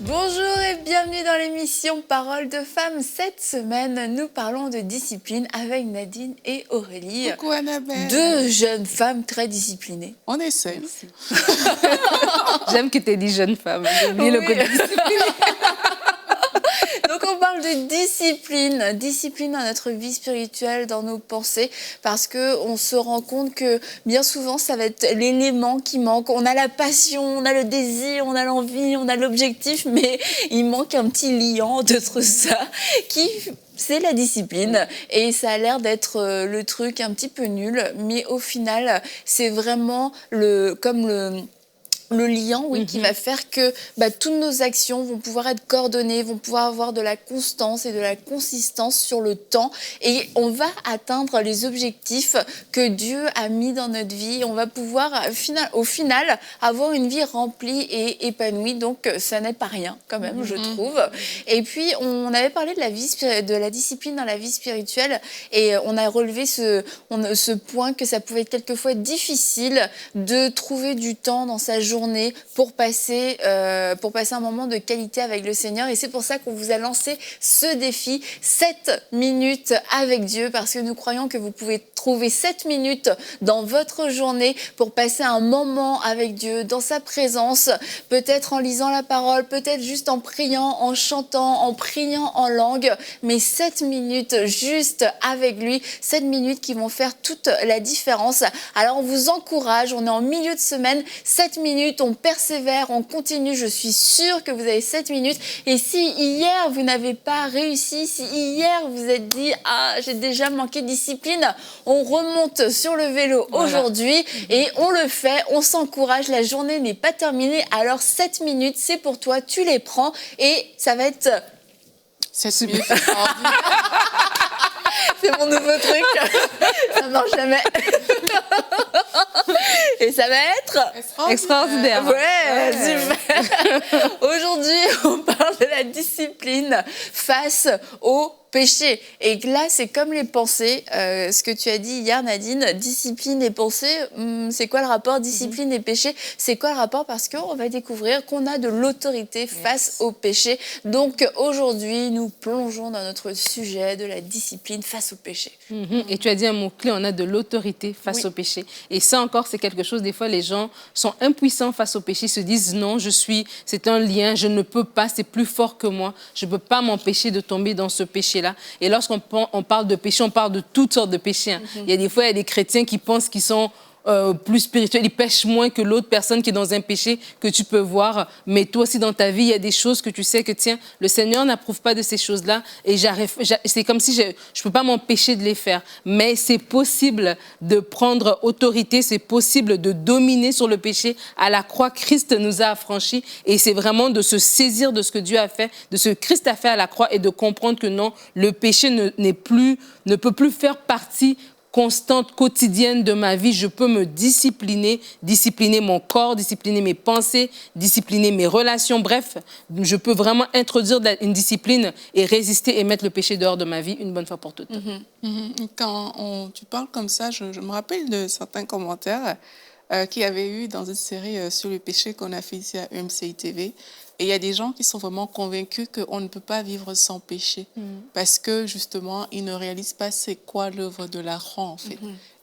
Bonjour et bienvenue dans l'émission Parole de femmes. Cette semaine, nous parlons de discipline avec Nadine et Aurélie. Coucou Annabelle. Deux jeunes femmes très disciplinées. On essaie. J'aime que tu aies dit jeune femme. J'ai oublié le côté discipline. Donc on parle de discipline dans notre vie spirituelle, dans nos pensées, parce qu'on se rend compte que bien souvent ça va être l'élément qui manque. On a la passion, on a le désir, on a l'envie, on a l'objectif, mais il manque un petit liant de tout ça c'est la discipline et ça a l'air d'être le truc un petit peu nul, mais au final c'est vraiment le liant, qui va faire que toutes nos actions vont pouvoir être coordonnées, vont pouvoir avoir de la constance et de la consistance sur le temps. Et on va atteindre les objectifs que Dieu a mis dans notre vie. On va pouvoir, au final, avoir une vie remplie et épanouie. Donc, ça n'est pas rien, quand même, je trouve. Et puis, on avait parlé de la discipline dans la vie spirituelle. Et on a relevé ce point que ça pouvait être quelquefois difficile de trouver du temps dans sa journée pour passer un moment de qualité avec le Seigneur. Et c'est pour ça qu'on vous a lancé ce défi, 7 minutes avec Dieu, parce que nous croyons que vous pouvez trouver 7 minutes dans votre journée pour passer un moment avec Dieu, dans sa présence, peut-être en lisant la parole, peut-être juste en priant, en chantant, en priant en langue, mais 7 minutes juste avec lui, 7 minutes qui vont faire toute la différence. Alors on vous encourage, on est en milieu de semaine, 7 minutes, on persévère, on continue. Je suis sûre que vous avez 7 minutes. Et si hier, vous n'avez pas réussi, si hier, vous êtes dit « Ah, j'ai déjà manqué de discipline », on remonte sur le vélo aujourd'hui et on le fait, on s'encourage. La journée n'est pas terminée. Alors, 7 minutes, c'est pour toi, tu les prends et ça va être... 7 minutes. C'est mon nouveau truc. Ça marche jamais. Et ça va être extraordinaire. Ouais, super. Aujourd'hui, on parle de la discipline face au péché. Et là, c'est comme les pensées. Ce que tu as dit hier, Nadine, discipline et pensée, c'est quoi le rapport? Discipline et péché, c'est quoi le rapport? Parce qu'on va découvrir qu'on a de l'autorité face au péché. Donc aujourd'hui, nous plongeons dans notre sujet de la discipline face au péché. Et tu as dit un mot-clé, on a de l'autorité face au péché. Et ça encore, c'est quelque chose, des fois, les gens sont impuissants face au péché, se disent non, c'est un lien, je ne peux pas, c'est plus fort que moi, je ne peux pas m'empêcher de tomber dans ce péché-là. Et lorsqu'on parle de péché, on parle de toutes sortes de péchés. Il y a des fois, il y a des chrétiens qui pensent qu'ils sont plus spirituels, ils pêchent moins que l'autre personne qui est dans un péché que tu peux voir. Mais toi aussi, dans ta vie, il y a des choses que tu sais que, tiens, le Seigneur n'approuve pas de ces choses-là. Et c'est comme si je ne peux pas m'empêcher de les faire. Mais c'est possible de prendre autorité, c'est possible de dominer sur le péché. À la croix, Christ nous a affranchis. Et c'est vraiment de se saisir de ce que Dieu a fait, de ce que Christ a fait à la croix et de comprendre que non, le péché ne peut plus faire partie constante, quotidienne de ma vie. Je peux me discipliner mon corps, discipliner mes pensées, discipliner mes relations. Bref, je peux vraiment introduire une discipline et résister et mettre le péché dehors de ma vie une bonne fois pour toutes. Quand tu parles comme ça, je me rappelle de certains commentaires qu'il y avait eu dans une série sur le péché qu'on a fait ici à UMCI TV. Et il y a des gens qui sont vraiment convaincus qu'on ne peut pas vivre sans péché parce que, justement, ils ne réalisent pas c'est quoi l'œuvre de la croix, en fait.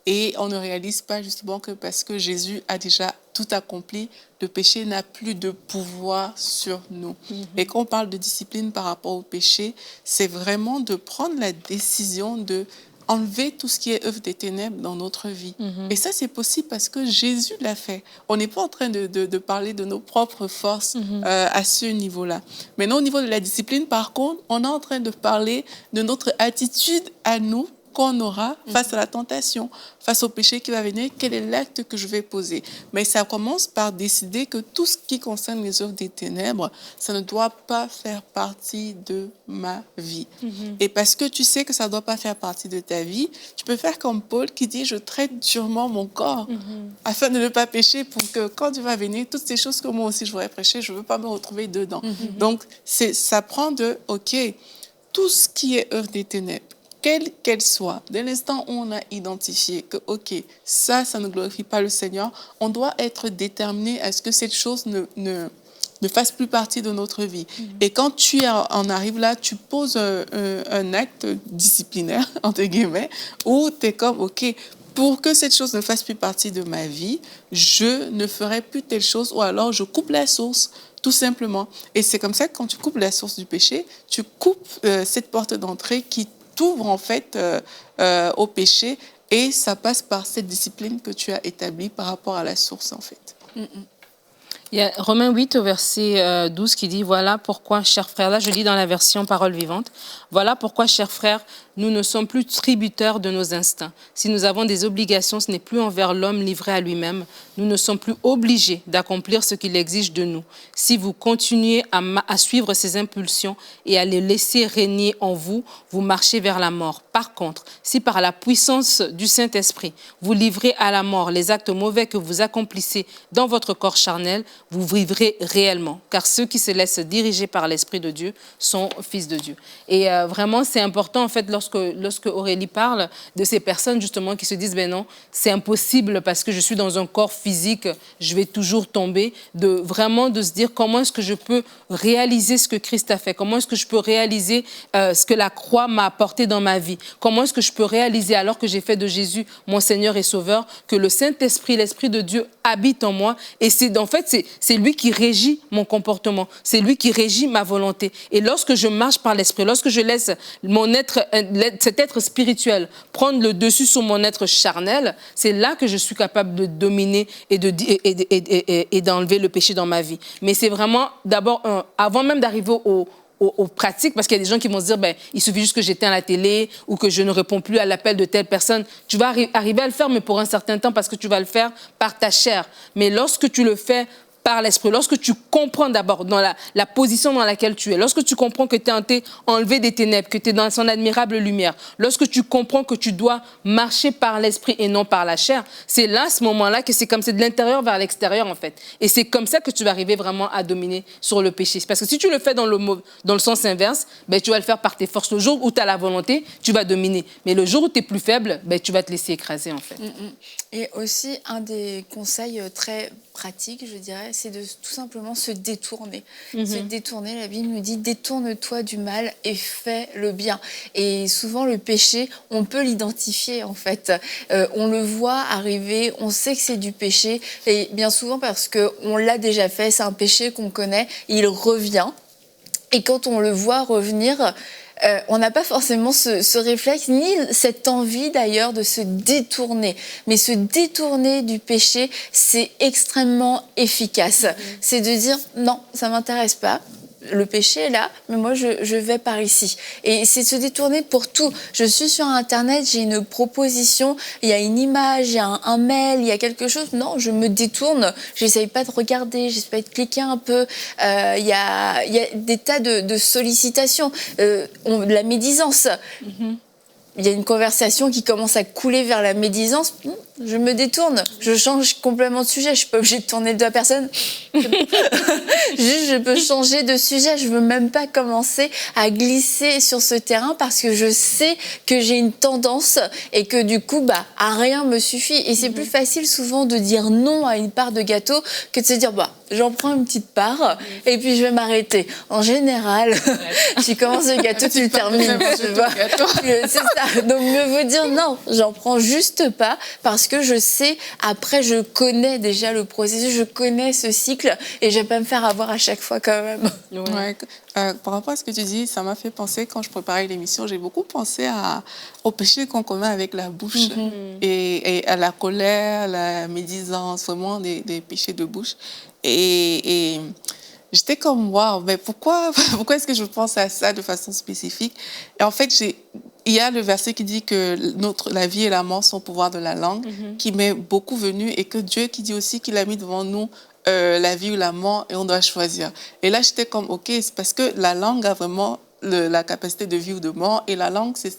Et on ne réalise pas, justement, que parce que Jésus a déjà tout accompli, le péché n'a plus de pouvoir sur nous. Et quand on parle de discipline par rapport au péché, c'est vraiment de prendre la décision de enlever tout ce qui est œuvre des ténèbres dans notre vie. Et ça, c'est possible parce que Jésus l'a fait. On n'est pas en train de parler de nos propres forces à ce niveau-là. Maintenant, au niveau de la discipline, par contre, on est en train de parler de notre attitude à nous qu'on aura face à la tentation, face au péché qui va venir, quel est l'acte que je vais poser. Mais ça commence par décider que tout ce qui concerne les œuvres des ténèbres, ça ne doit pas faire partie de ma vie. Et parce que tu sais que ça ne doit pas faire partie de ta vie, tu peux faire comme Paul qui dit « je traite durement mon corps afin de ne pas pécher pour que quand Dieu va venir, toutes ces choses que moi aussi je voudrais prêcher, je ne veux pas me retrouver dedans. Donc, ça prend OK, tout ce qui est œuvre des ténèbres, quelle qu'elle soit, dès l'instant où on a identifié que, OK, ça ne glorifie pas le Seigneur, on doit être déterminé à ce que cette chose ne ne fasse plus partie de notre vie. Et quand en arrives là, tu poses un acte disciplinaire, entre guillemets, où tu es comme, OK, pour que cette chose ne fasse plus partie de ma vie, je ne ferai plus telle chose, ou alors je coupe la source, tout simplement. Et c'est comme ça que quand tu coupes la source du péché, tu coupes cette porte d'entrée qui t'ouvre en fait au péché, et ça passe par cette discipline que tu as établie par rapport à la source en fait. Il y a Romains 8 au verset 12 qui dit « Voilà pourquoi, chers frères », là je lis dans la version Parole vivante, « Voilà pourquoi, chers frères, nous ne sommes plus tributaires de nos instincts. Si nous avons des obligations, ce n'est plus envers l'homme livré à lui-même. Nous ne sommes plus obligés d'accomplir ce qu'il exige de nous. Si vous continuez à suivre ces impulsions et à les laisser régner en vous, vous marchez vers la mort. Par contre, si par la puissance du Saint-Esprit, vous livrez à la mort les actes mauvais que vous accomplissez dans votre corps charnel, vous vivrez réellement. Car ceux qui se laissent diriger par l'Esprit de Dieu sont fils de Dieu. » Et vraiment, c'est important, en fait, lorsque Aurélie parle de ces personnes, justement, qui se disent, ben non, c'est impossible parce que je suis dans un corps physique, je vais toujours tomber, de se dire comment est-ce que je peux réaliser ce que Christ a fait, comment est-ce que je peux réaliser ce que la croix m'a apporté dans ma vie, comment est-ce que je peux réaliser, alors que j'ai fait de Jésus mon Seigneur et Sauveur, que le Saint-Esprit, l'Esprit de Dieu habite en moi, et c'est lui qui régit mon comportement, c'est lui qui régit ma volonté. Et lorsque je marche par l'Esprit, lorsque je laisse cet être spirituel prendre le dessus sur mon être charnel, c'est là que je suis capable de dominer et d'enlever le péché dans ma vie. Mais c'est vraiment, d'abord, avant même d'arriver aux pratiques, parce qu'il y a des gens qui vont se dire, ben, il suffit juste que j'éteins la télé ou que je ne réponds plus à l'appel de telle personne. Tu vas arriver à le faire, mais pour un certain temps, parce que tu vas le faire par ta chair. Mais lorsque tu le fais par l'Esprit, lorsque tu comprends d'abord dans la position dans laquelle tu es, lorsque tu comprends que tu es enlevé des ténèbres, que tu es dans son admirable lumière, lorsque tu comprends que tu dois marcher par l'Esprit et non par la chair, c'est là, à ce moment-là, que c'est de l'intérieur vers l'extérieur, en fait. Et c'est comme ça que tu vas arriver vraiment à dominer sur le péché. Parce que si tu le fais dans le sens inverse, ben, tu vas le faire par tes forces. Le jour où tu as la volonté, tu vas dominer. Mais le jour où tu es plus faible, ben, tu vas te laisser écraser, en fait. Et aussi, un des conseils très pratiques, je dirais, c'est de tout simplement se détourner. Se détourner, la Bible nous dit « détourne-toi du mal et fais le bien ». Et souvent, le péché, on peut l'identifier, en fait. On le voit arriver, on sait que c'est du péché, et bien souvent parce qu'on l'a déjà fait, c'est un péché qu'on connaît, il revient. Et quand on le voit revenir, on n'a pas forcément ce réflexe, ni cette envie d'ailleurs de se détourner. Mais se détourner du péché, c'est extrêmement efficace. C'est de dire, non, ça ne m'intéresse pas. Le péché est là, mais moi, je vais par ici. Et c'est de se détourner pour tout. Je suis sur Internet, j'ai une proposition, il y a une image, il y a un mail, il y a quelque chose. Non, je me détourne. J'essaye pas de regarder, j'essaye pas de cliquer un peu. Il y a des tas de sollicitations. La médisance. Il y a une conversation qui commence à couler vers la médisance. Je me détourne, je change complètement de sujet. Je suis pas obligée de tourner le dos à personne. Juste, je peux changer de sujet. Je veux même pas commencer à glisser sur ce terrain parce que je sais que j'ai une tendance et que du coup, à rien me suffit. Et c'est plus facile souvent de dire non à une part de gâteau que de se dire, j'en prends une petite part et puis je vais m'arrêter. En général, tu commences le gâteau, tu le termines. Tu vois. C'est ça. Donc, mieux vaut dire non, j'en prends juste pas parce que je sais, après, je connais déjà le processus, je connais ce cycle et je vais pas me faire avoir à chaque fois quand même. Ouais. Par rapport à ce que tu dis, ça m'a fait penser, quand je préparais l'émission, j'ai beaucoup pensé au péché qu'on commet avec la bouche et à la colère, la médisance, vraiment des péchés de bouche. Et j'étais comme, waouh, mais pourquoi est-ce que je pense à ça de façon spécifique? Et en fait, il y a le verset qui dit que la vie et la mort sont au pouvoir de la langue, qui m'est beaucoup venu, et que Dieu qui dit aussi qu'il a mis devant nous la vie ou la mort, et on doit choisir. Et là, j'étais comme, OK, c'est parce que la langue a vraiment la capacité de vie ou de mort, et la langue, c'est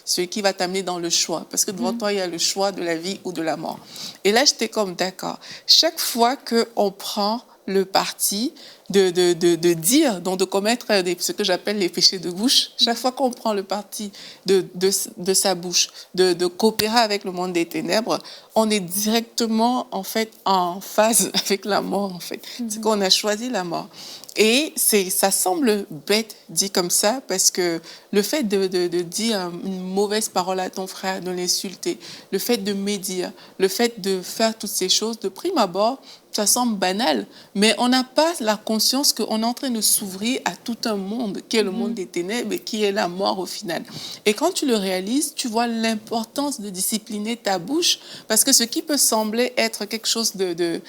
ce qui va t'amener dans le choix, parce que devant toi, il y a le choix de la vie ou de la mort. Et là, j'étais comme, d'accord, chaque fois qu'on prend le parti de dire, donc de commettre ce que j'appelle les péchés de bouche. Chaque fois qu'on prend le parti de sa bouche, de coopérer avec le monde des ténèbres, on est directement en fait en phase avec la mort en fait. C'est qu'on a choisi la mort. Et ça semble bête dit comme ça parce que le fait de dire une mauvaise parole à ton frère, de l'insulter, le fait de médire, le fait de faire toutes ces choses, de prime abord, ça semble banal, mais on n'a pas la conscience qu'on est en train de s'ouvrir à tout un monde qui est le monde des ténèbres et qui est la mort au final. Et quand tu le réalises, tu vois l'importance de discipliner ta bouche parce que ce qui peut sembler être quelque chose de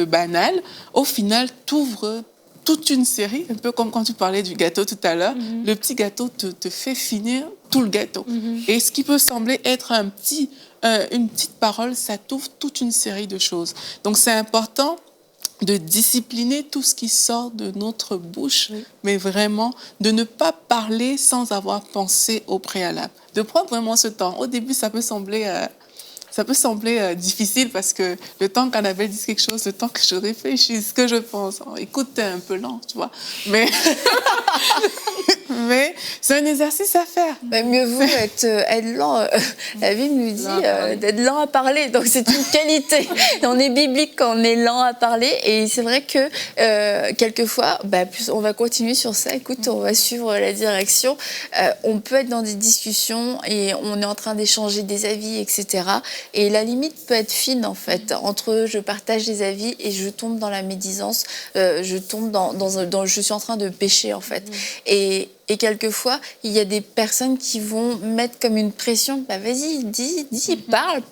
banal, au final, t'ouvre toute une série, un peu comme quand tu parlais du gâteau tout à l'heure. Le petit gâteau te fait finir tout le gâteau. Et ce qui peut sembler être une petite parole, ça t'ouvre toute une série de choses. Donc, c'est important de discipliner tout ce qui sort de notre bouche, mais vraiment de ne pas parler sans avoir pensé au préalable. De prendre vraiment ce temps. Au début, ça peut sembler difficile parce que le temps qu'Annabelle dise quelque chose, le temps que je réfléchisse, ce que je pense. Écoute, t'es un peu lent, tu vois. Mais c'est un exercice à faire. Mieux vaut être lent. La Bible nous dit d'être lent à parler. Donc, c'est une qualité. On est biblique quand on est lent à parler. Et c'est vrai que quelquefois, on va continuer sur ça. Écoute, on va suivre la direction. On peut être dans des discussions et on est en train d'échanger des avis, etc. Et la limite peut être fine, en fait, entre je partage des avis et je tombe dans la médisance, je tombe je suis en train de pécher, en fait. Et quelquefois, il y a des personnes qui vont mettre comme une pression. Vas-y, dis, parle.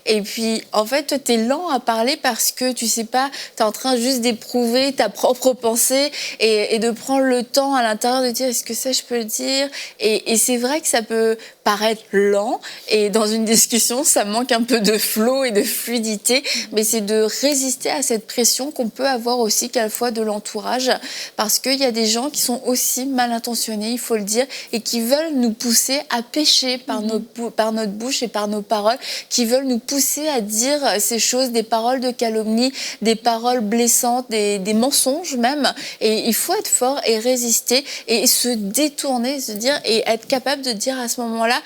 Et puis, en fait, toi, t'es lent à parler parce que, tu sais pas, t'es en train juste d'éprouver ta propre pensée et de prendre le temps à l'intérieur de dire, est-ce que ça, je peux le dire? Et c'est vrai que ça peut paraître lent. Et dans une discussion, ça manque un peu de flow et de fluidité. Mais c'est de résister à cette pression qu'on peut avoir aussi quelquefois de l'entourage. Parce qu'il y a des gens qui sont aussi mal intentionnés, il faut le dire, et qui veulent nous pousser à pécher par notre bouche et par nos paroles, qui veulent nous pousser à dire ces choses, des paroles de calomnie, des paroles blessantes, des mensonges même. Et il faut être fort et résister et se détourner, se dire, et être capable de dire à ce moment-là,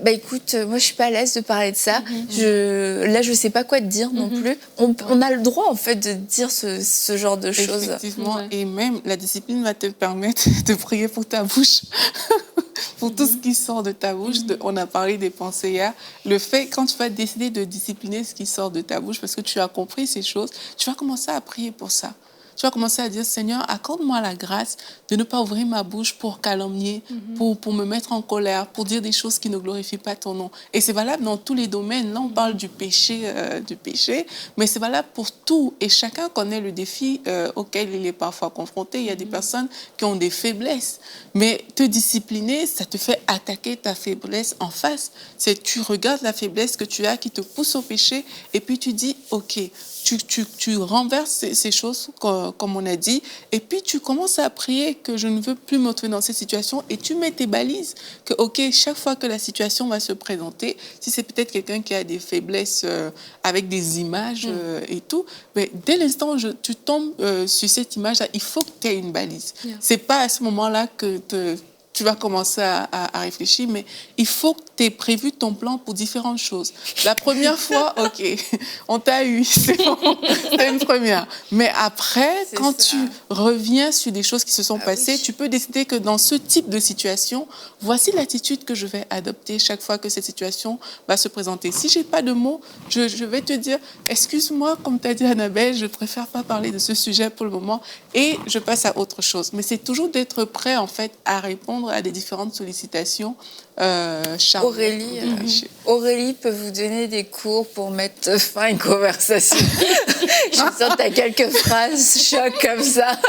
écoute, moi je suis pas à l'aise de parler de ça. Là, je sais pas quoi te dire non plus. On a le droit en fait de dire ce genre de choses. Effectivement, et même la discipline va te permettre de prier pour ta bouche, pour tout ce qui sort de ta bouche. On a parlé des pensées hier. Le fait, quand tu vas décider de discipliner ce qui sort de ta bouche, parce que tu as compris ces choses, tu vas commencer à prier pour ça. Tu vas commencer à dire, Seigneur, accorde-moi la grâce de ne pas ouvrir ma bouche pour calomnier, pour me mettre en colère, pour dire des choses qui ne glorifient pas ton nom. Et c'est valable dans tous les domaines. Là, on parle du péché, mais c'est valable pour tout. Et chacun connaît le défi auquel il est parfois confronté. Il y a des personnes qui ont des faiblesses. Mais te discipliner, ça te fait attaquer ta faiblesse en face. Tu regardes la faiblesse que tu as qui te pousse au péché et puis tu dis, OK, tu renverses ces choses, comme on a dit, et puis tu commences à prier que je ne veux plus me retrouver dans cette situation, et tu mets tes balises, que OK, chaque fois que la situation va se présenter, si c'est peut-être quelqu'un qui a des faiblesses avec des images et tout, mais dès l'instant où tu tombes sur cette image-là, il faut que tu aies une balise. C'est pas à ce moment-là que tu vas commencer à réfléchir, mais il faut que tu aies prévu ton plan pour différentes choses. La première fois, OK, on t'a eu, c'est bon, c'est une première. Mais après, quand tu reviens sur des choses qui se sont passées, tu peux décider que dans ce type de situation, voici l'attitude que je vais adopter chaque fois que cette situation va se présenter. Si je n'ai pas de mots, je vais te dire, excuse-moi, comme tu as dit Annabelle, je préfère pas parler de ce sujet pour le moment et je passe à autre chose. Mais c'est toujours d'être prêt, en fait, à répondre à des différentes sollicitations. Aurélie peut vous donner des cours pour mettre fin à une conversation. Je sens que tu as quelques phrases choc comme ça.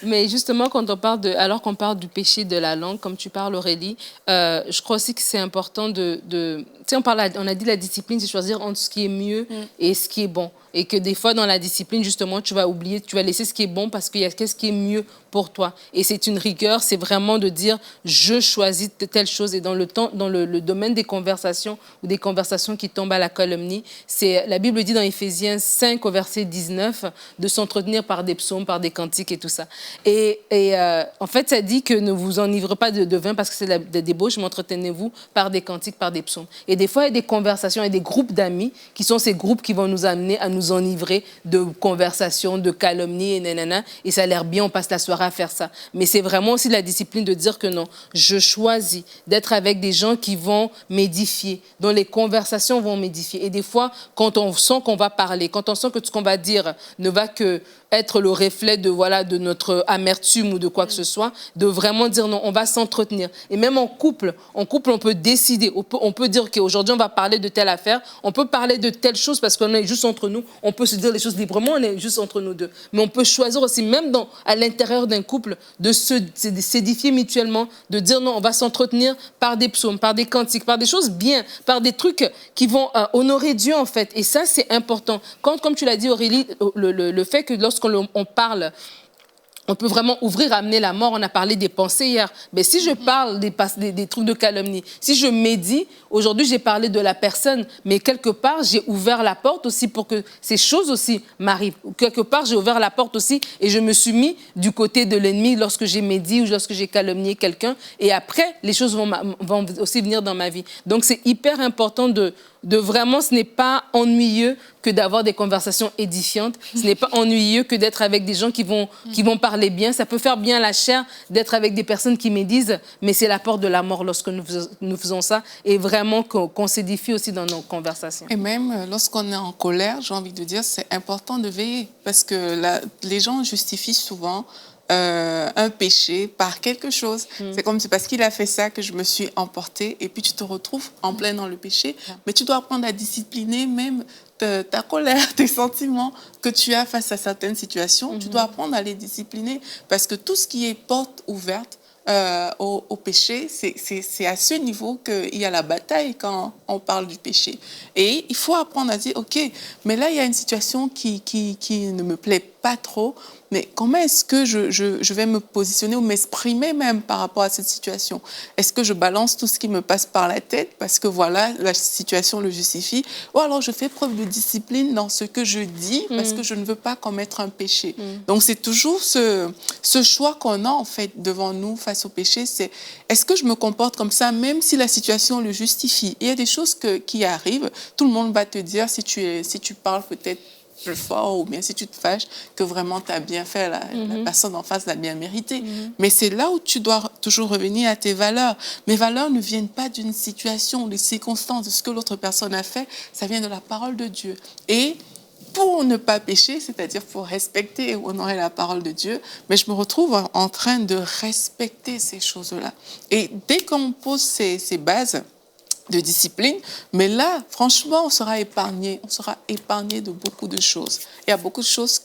Mais justement, quand alors qu'on parle du péché de la langue, comme tu parles, Aurélie, je crois aussi que c'est important tu sais, on a dit la discipline, c'est choisir entre ce qui est mieux et ce qui est bon. Et que des fois, dans la discipline, justement, tu vas oublier, tu vas laisser ce qui est bon parce qu'il y a ce qui est mieux pour toi. Et c'est une rigueur, c'est vraiment de dire, je choisis telle chose. Et dans le domaine des conversations ou des conversations qui tombent à la calomnie, la Bible dit dans Éphésiens 5 au verset 19 de s'entretenir par des psaumes, par des cantiques et tout ça. Et en fait, ça dit que ne vous enivrez pas de vin parce que c'est de la débauche, mais entretenez-vous par des cantiques, par des psaumes. Et des fois, il y a des conversations et des groupes d'amis qui sont ces groupes qui vont nous amener à nous enivrer de conversations, de calomnies et nanana. Et ça a l'air bien, on passe la soirée à faire ça. Mais c'est vraiment aussi la discipline de dire que non, je choisis d'être avec des gens qui vont m'édifier, dont les conversations vont m'édifier. Et des fois, quand on sent qu'on va parler, quand on sent que tout ce qu'on va dire ne va que être le reflet de notre amertume ou de quoi que ce soit, de vraiment dire non, on va s'entretenir. Et même en couple, on peut décider, on peut dire qu'aujourd'hui on va parler de telle affaire, on peut parler de telle chose parce qu'on est juste entre nous, on peut se dire les choses librement, on est juste entre nous deux. Mais on peut choisir aussi, même à l'intérieur d'un couple, de s'édifier mutuellement, de dire non, on va s'entretenir par des psaumes, par des cantiques, par des choses bien, par des trucs qui vont honorer Dieu en fait. Et ça, c'est important. Comme tu l'as dit Aurélie, le fait que lorsqu'on parle, on peut vraiment ouvrir, amener la mort. On a parlé des pensées hier. Mais si je parle des trucs de calomnie, si je médis, aujourd'hui j'ai parlé de la personne, mais quelque part j'ai ouvert la porte aussi pour que ces choses aussi m'arrivent. Quelque part j'ai ouvert la porte aussi et je me suis mis du côté de l'ennemi lorsque j'ai médit ou lorsque j'ai calomnié quelqu'un. Et après, les choses vont aussi venir dans ma vie. Donc c'est hyper important de vraiment, ce n'est pas ennuyeux que d'avoir des conversations édifiantes. Ce n'est pas ennuyeux que d'être avec des gens qui vont parler bien. Ça peut faire bien à la chair d'être avec des personnes qui médisent, mais c'est la porte de la mort lorsque nous faisons ça. Et vraiment qu'on s'édifie aussi dans nos conversations. Et même lorsqu'on est en colère, j'ai envie de dire, c'est important de veiller. Parce que les gens justifient souvent un péché par quelque chose. C'est comme c'est parce qu'il a fait ça que je me suis emportée et puis tu te retrouves en plein dans le péché. Mais tu dois apprendre à discipliner même ta colère, tes sentiments que tu as face à certaines situations. Tu dois apprendre à les discipliner parce que tout ce qui est porte ouverte au péché, c'est à ce niveau qu'il y a la bataille quand on parle du péché. Et il faut apprendre à dire, OK, mais là, il y a une situation qui ne me plaît pas trop, mais comment est-ce que je vais me positionner ou m'exprimer même par rapport à cette situation? Est-ce que je balance tout ce qui me passe par la tête parce que voilà, la situation le justifie? Ou alors je fais preuve de discipline dans ce que je dis parce que je ne veux pas commettre un péché. Donc c'est toujours ce choix qu'on a en fait devant nous face au péché, c'est est-ce que je me comporte comme ça même si la situation le justifie? Il y a des choses qui arrivent, tout le monde va te dire si tu parles peut-être plus fort ou bien si tu te fâches que vraiment tu as bien fait, la personne en face l'a bien mérité. Mais c'est là où tu dois toujours revenir à tes valeurs. Mes valeurs ne viennent pas d'une situation, des circonstances, de ce que l'autre personne a fait, ça vient de la parole de Dieu. Et pour ne pas pécher, c'est-à-dire pour respecter et honorer la parole de Dieu, mais je me retrouve en train de respecter ces choses-là. Et dès qu'on pose ces bases de discipline, mais là, franchement, on sera épargné de beaucoup de choses. Il y a beaucoup de choses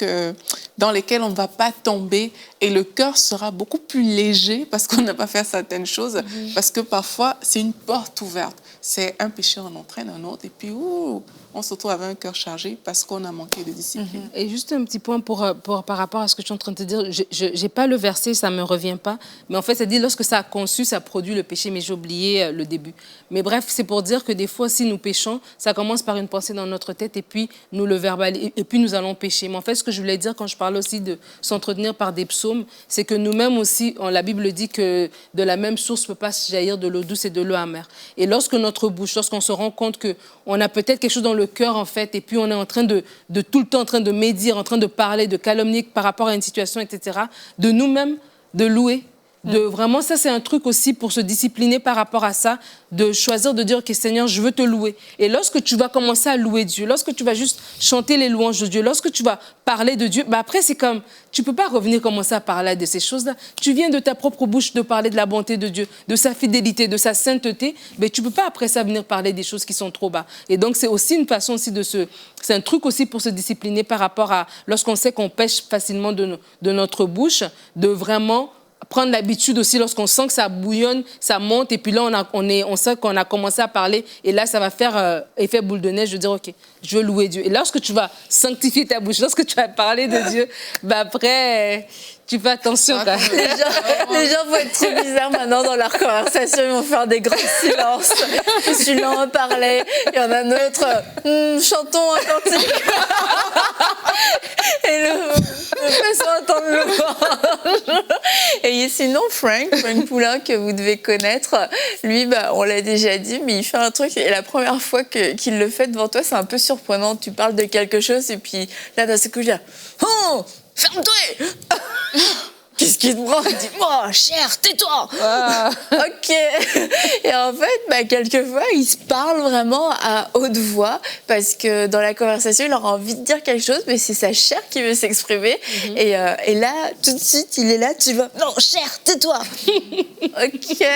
dans lesquelles on ne va pas tomber et le cœur sera beaucoup plus léger parce qu'on n'a pas fait certaines choses, parce que parfois, c'est une porte ouverte. C'est un péché en entraîne un autre et puis on se retrouve avec un cœur chargé parce qu'on a manqué de discipline. Et juste un petit point par rapport à ce que tu es en train de te dire, je n'ai pas le verset, ça ne me revient pas, mais en fait, ça dit lorsque ça a conçu, ça produit le péché, mais j'ai oublié le début. Mais bref, c'est pour dire que des fois, si nous péchons, ça commence par une pensée dans notre tête et puis nous le verbalisons et puis nous allons pécher. Mais en fait, ce que je voulais dire quand je parle aussi de s'entretenir par des psaumes, c'est que nous-mêmes aussi, la Bible dit que de la même source ne peut pas jaillir de l'eau douce et de l'eau amère. Et lorsque notre bouche, lorsqu'on se rend compte qu'on a peut-être quelque chose dans le cœur, en fait, et puis on est en train de tout le temps en train de médire, en train de parler, de calomnier par rapport à une situation, etc., de nous-mêmes, de louer. Vraiment, ça, c'est un truc aussi pour se discipliner par rapport à ça, de choisir de dire, OK, Seigneur, je veux te louer. Et lorsque tu vas commencer à louer Dieu, lorsque tu vas juste chanter les louanges de Dieu, lorsque tu vas parler de Dieu, après, c'est comme, tu ne peux pas revenir commencer à parler de ces choses-là. Tu viens de ta propre bouche de parler de la bonté de Dieu, de sa fidélité, de sa sainteté, mais tu ne peux pas après ça venir parler des choses qui sont trop bas. Et donc, c'est aussi une façon aussi c'est un truc aussi pour se discipliner par rapport à, lorsqu'on sait qu'on pêche facilement de notre bouche, de vraiment prendre l'habitude aussi, lorsqu'on sent que ça bouillonne, ça monte, et puis là, on sait qu'on a commencé à parler, et là, ça va faire effet boule de neige, de dire, OK, je veux louer Dieu. Et lorsque tu vas sanctifier ta bouche, lorsque tu vas parler de Dieu, ben après, tu fais attention. Quoi. Les gens vont être trop bizarres maintenant dans leur conversation, ils vont faire des grands silences. Celui-là en parlait, il y en a un autre, chantons un cantique. Et faisons entendre le louange. Et sinon, Frank Poulain, que vous devez connaître, lui, on l'a déjà dit, mais il fait un truc, et la première fois qu'il le fait devant toi, c'est un peu surprenant. Tu parles de quelque chose, et puis là, d'un seul coup, je dis « Oh, ferme-toi !» Qu'est-ce qui te prend? Dis-moi, cher, tais-toi. Ok. Et en fait, quelquefois, ils se parlent vraiment à haute voix parce que dans la conversation, il aura envie de dire quelque chose, mais c'est sa chair qui veut s'exprimer. Et là, tout de suite, il est là, tu vas, non, cher, tais-toi. Ok.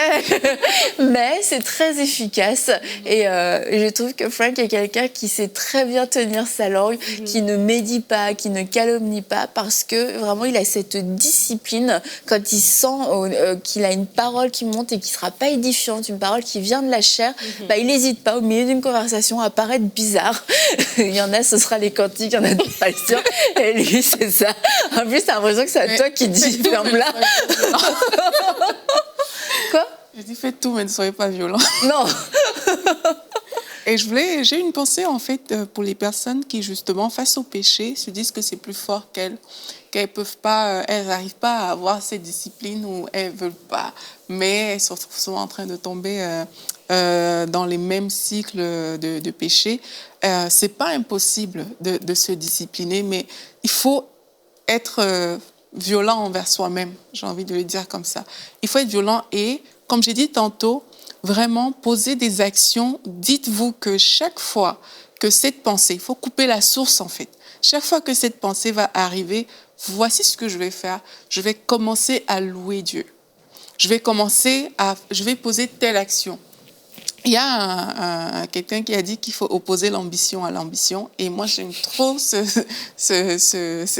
Mais c'est très efficace. Et je trouve que Frank est quelqu'un qui sait très bien tenir sa langue, qui ne médit pas, qui ne calomnie pas, parce que vraiment, il a cette discipline. Quand il sent qu'il a une parole qui monte et qui ne sera pas édifiante, une parole qui vient de la chair, il n'hésite pas au milieu d'une conversation à paraître bizarre. Il y en a, ce sera les cantiques, il y en a d'autres, pas sûr. Et lui, c'est ça. En plus, t'as l'impression que c'est à toi qui dis ferme-la. Quoi? Je dis faites tout, mais ne soyez pas violents. Non. Et j'ai une pensée en fait pour les personnes qui justement face au péché se disent que c'est plus fort qu'elles peuvent pas, elles n'arrivent pas à avoir cette discipline ou elles veulent pas, mais elles sont souvent en train de tomber dans les mêmes cycles de péché. C'est pas impossible de se discipliner, mais il faut être violent envers soi-même. J'ai envie de le dire comme ça. Il faut être violent et, comme j'ai dit tantôt, vraiment poser des actions. Dites-vous que chaque fois que cette pensée, il faut couper la source en fait. Chaque fois que cette pensée va arriver, voici ce que je vais faire. Je vais commencer à louer Dieu. Je vais poser telle action. Il y a quelqu'un qui a dit qu'il faut opposer l'ambition à l'ambition. Et moi, j'aime trop cette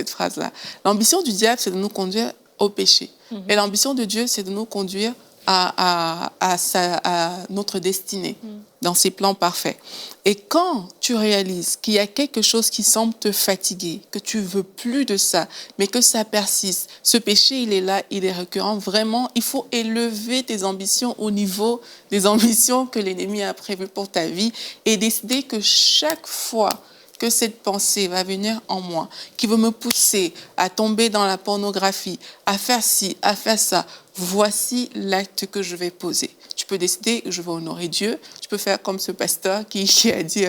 phrase-là. L'ambition du diable, c'est de nous conduire au péché. Et l'ambition de Dieu, c'est de nous conduire à notre destinée, dans ses plans parfaits. Et quand tu réalises qu'il y a quelque chose qui semble te fatiguer, que tu veux plus de ça, mais que ça persiste, ce péché, il est là, il est récurrent, vraiment, il faut élever tes ambitions au niveau des ambitions que l'ennemi a prévues pour ta vie et décider que chaque fois que cette pensée va venir en moi, qui veut me pousser à tomber dans la pornographie, à faire ci, à faire ça, voici l'acte que je vais poser. Tu peux décider, je vais honorer Dieu. Tu peux faire comme ce pasteur qui a dit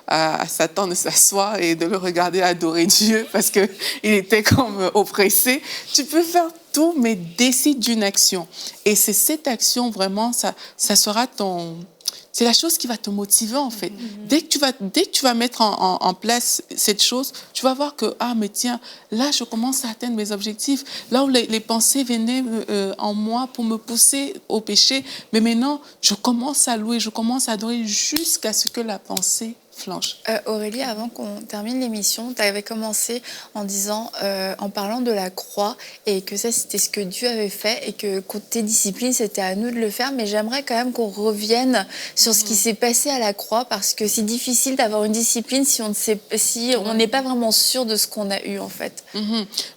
à Satan de s'asseoir et de le regarder adorer Dieu parce qu'il était comme oppressé. Tu peux faire tout, mais décide d'une action. Et c'est cette action, vraiment, ça sera c'est la chose qui va te motiver, en fait. Dès que tu vas mettre en place cette chose, tu vas voir que, mais tiens, là, je commence à atteindre mes objectifs. Là où les pensées venaient en moi pour me pousser au péché, mais maintenant, je commence à louer, je commence à adorer jusqu'à ce que la pensée flanche. Aurélie, avant qu'on termine l'émission, tu avais commencé en disant, en parlant de la croix, et que ça, c'était ce que Dieu avait fait, et que côté discipline, c'était à nous de le faire. Mais j'aimerais quand même qu'on revienne sur ce qui s'est passé à la croix, parce que c'est difficile d'avoir une discipline si on n'est pas vraiment sûr de ce qu'on a eu, en fait.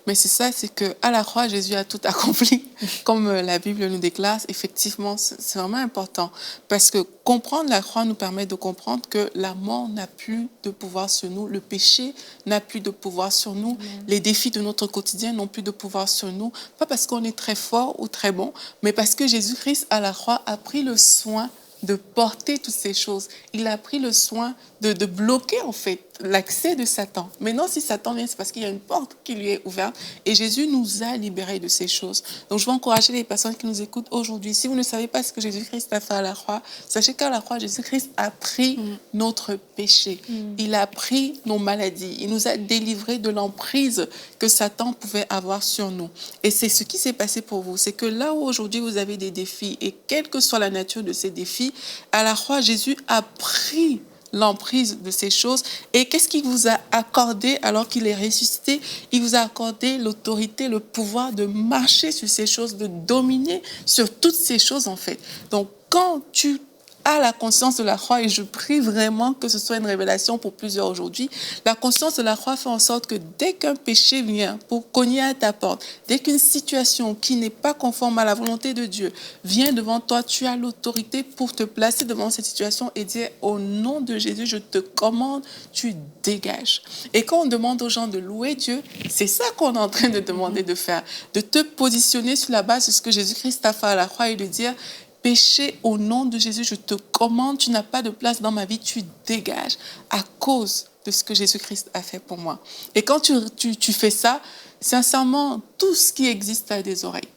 Mais c'est ça, c'est qu'à la croix, Jésus a tout accompli. Comme la Bible nous déclare, effectivement, c'est vraiment important. Parce que comprendre la croix nous permet de comprendre que la mort n'a plus de pouvoir sur nous, le péché n'a plus de pouvoir sur nous, les défis de notre quotidien n'ont plus de pouvoir sur nous, pas parce qu'on est très fort ou très bon, mais parce que Jésus-Christ à la croix a pris le soin de porter toutes ces choses. Il a pris le soin de bloquer en fait l'accès de Satan. Maintenant, si Satan vient, c'est parce qu'il y a une porte qui lui est ouverte et Jésus nous a libérés de ces choses. Donc, je veux encourager les personnes qui nous écoutent aujourd'hui. Si vous ne savez pas ce que Jésus-Christ a fait à la croix, sachez qu'à la croix, Jésus-Christ a pris notre péché. Il a pris nos maladies. Il nous a délivrés de l'emprise que Satan pouvait avoir sur nous. Et c'est ce qui s'est passé pour vous. C'est que là où aujourd'hui vous avez des défis et quelle que soit la nature de ces défis, à la croix, Jésus a pris l'emprise de ces choses. Et qu'est-ce qu'il vous a accordé alors qu'il est ressuscité? Il vous a accordé l'autorité, le pouvoir de marcher sur ces choses, de dominer sur toutes ces choses, en fait. Donc, quand tu as la conscience de la croix, et je prie vraiment que ce soit une révélation pour plusieurs aujourd'hui, la conscience de la croix fait en sorte que dès qu'un péché vient pour cogner à ta porte, dès qu'une situation qui n'est pas conforme à la volonté de Dieu vient devant toi, tu as l'autorité pour te placer devant cette situation et dire au nom de Jésus, je te commande, tu dégages. Et quand on demande aux gens de louer Dieu, c'est ça qu'on est en train de demander de faire, de te positionner sur la base de ce que Jésus-Christ a fait à la croix et de dire péché, au nom de Jésus, je te commande, tu n'as pas de place dans ma vie, tu dégages à cause de ce que Jésus-Christ a fait pour moi. Et quand tu fais ça, sincèrement, tout ce qui existe a des oreilles.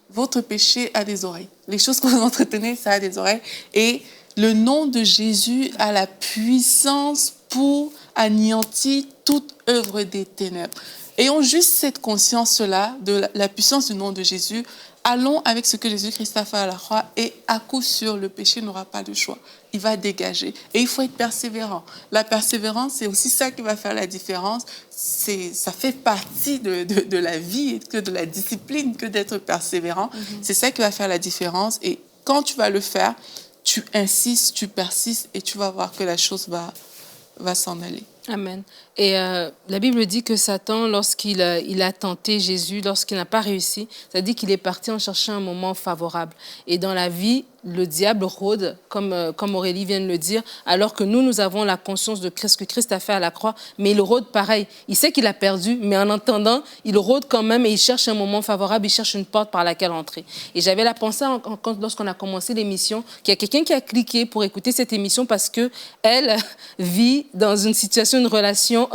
Votre péché a des oreilles. Les choses que vous entretenez, ça a des oreilles. Et le nom de Jésus a la puissance pour anéantir toute œuvre des ténèbres. Ayons juste cette conscience-là de la puissance du nom de Jésus. Allons avec ce que Jésus-Christ a fait à la croix et à coup sûr, le péché n'aura pas de choix. Il va dégager. Et il faut être persévérant. La persévérance, c'est aussi ça qui va faire la différence. Ça fait partie de la vie et de la discipline que d'être persévérant. C'est ça qui va faire la différence. Et quand tu vas le faire, tu insistes, tu persistes et tu vas voir que la chose va s'en aller. Amen. Et la Bible dit que Satan, lorsqu'il a tenté Jésus, lorsqu'il n'a pas réussi, ça dit qu'il est parti en cherchant un moment favorable. Et dans la vie, le diable rôde, comme Aurélie vient de le dire, alors que nous avons la conscience de ce que Christ a fait à la croix, mais il rôde pareil. Il sait qu'il a perdu, mais en entendant, il rôde quand même et il cherche un moment favorable, il cherche une porte par laquelle entrer. Et j'avais la pensée, lorsqu'on a commencé l'émission, qu'il y a quelqu'un qui a cliqué pour écouter cette émission parce qu'elle vit dans une situation, une relation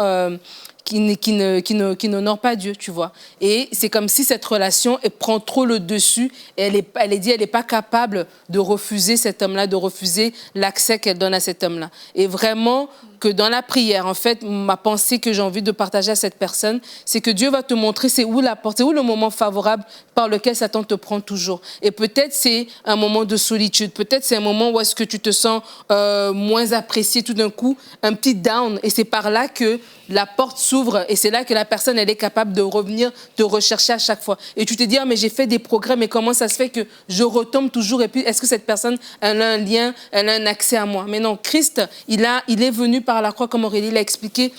qui n'honore pas Dieu, tu vois. Et c'est comme si cette relation prend trop le dessus et elle n'est pas capable de refuser cet homme-là, de refuser l'accès qu'elle donne à cet homme-là. Et vraiment que dans la prière, en fait, ma pensée que j'ai envie de partager à cette personne, c'est que Dieu va te montrer c'est où la porte, c'est où le moment favorable par lequel Satan te prend toujours. Et peut-être c'est un moment de solitude, peut-être c'est un moment où est-ce que tu te sens moins apprécié tout d'un coup, un petit down, et c'est par là que la porte s'ouvre et c'est là que la personne, elle est capable de revenir te rechercher à chaque fois. Et tu te dis, ah, mais j'ai fait des progrès, mais comment ça se fait que je retombe toujours? Et puis, est-ce que cette personne, elle a un lien, elle a un accès à moi? Mais non, Christ, il est venu par la croix, comme Aurélie l'a expliqué,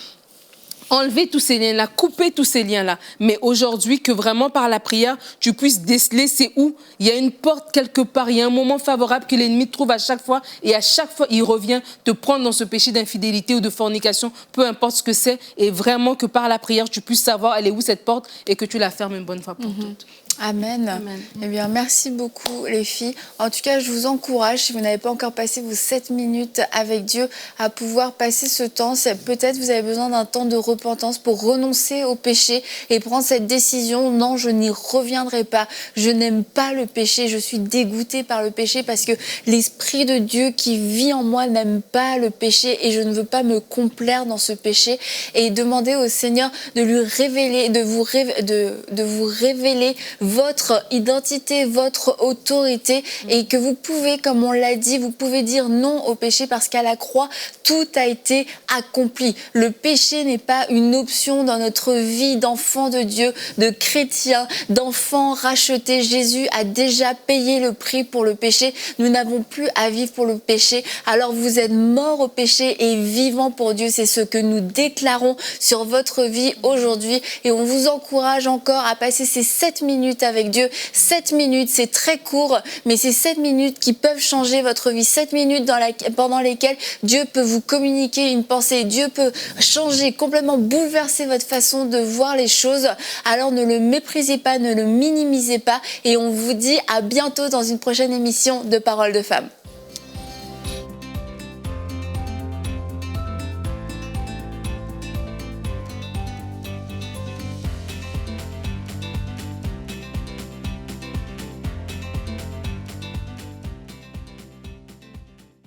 enlever tous ces liens-là, couper tous ces liens-là. Mais aujourd'hui, que vraiment par la prière, tu puisses déceler c'est où il y a une porte quelque part, il y a un moment favorable que l'ennemi trouve à chaque fois et à chaque fois, il revient te prendre dans ce péché d'infidélité ou de fornication, peu importe ce que c'est, et vraiment que par la prière, tu puisses savoir elle est où cette porte et que tu la fermes une bonne fois pour toutes. Amen. Amen. Eh bien, merci beaucoup les filles. En tout cas, je vous encourage, si vous n'avez pas encore passé vos 7 minutes avec Dieu, à pouvoir passer ce temps. Peut-être vous avez besoin d'un temps de repentance pour renoncer au péché et prendre cette décision. Non, je n'y reviendrai pas. Je n'aime pas le péché. Je suis dégoûtée par le péché parce que l'Esprit de Dieu qui vit en moi n'aime pas le péché et je ne veux pas me complaire dans ce péché. Et demander au Seigneur de lui révéler, de vous révéler votre identité, votre autorité et que vous pouvez, comme on l'a dit, vous pouvez dire non au péché parce qu'à la croix, tout a été accompli. Le péché n'est pas une option dans notre vie d'enfant de Dieu, de chrétien, d'enfant racheté. Jésus a déjà payé le prix pour le péché. Nous n'avons plus à vivre pour le péché. Alors vous êtes mort au péché et vivant pour Dieu. C'est ce que nous déclarons sur votre vie aujourd'hui et on vous encourage encore à passer ces 7 minutes avec Dieu. 7 minutes, c'est très court, mais c'est 7 minutes qui peuvent changer votre vie. 7 minutes pendant lesquelles Dieu peut vous communiquer une pensée. Dieu peut changer, complètement bouleverser votre façon de voir les choses. Alors ne le méprisez pas, ne le minimisez pas. Et on vous dit à bientôt dans une prochaine émission de Paroles de Femmes.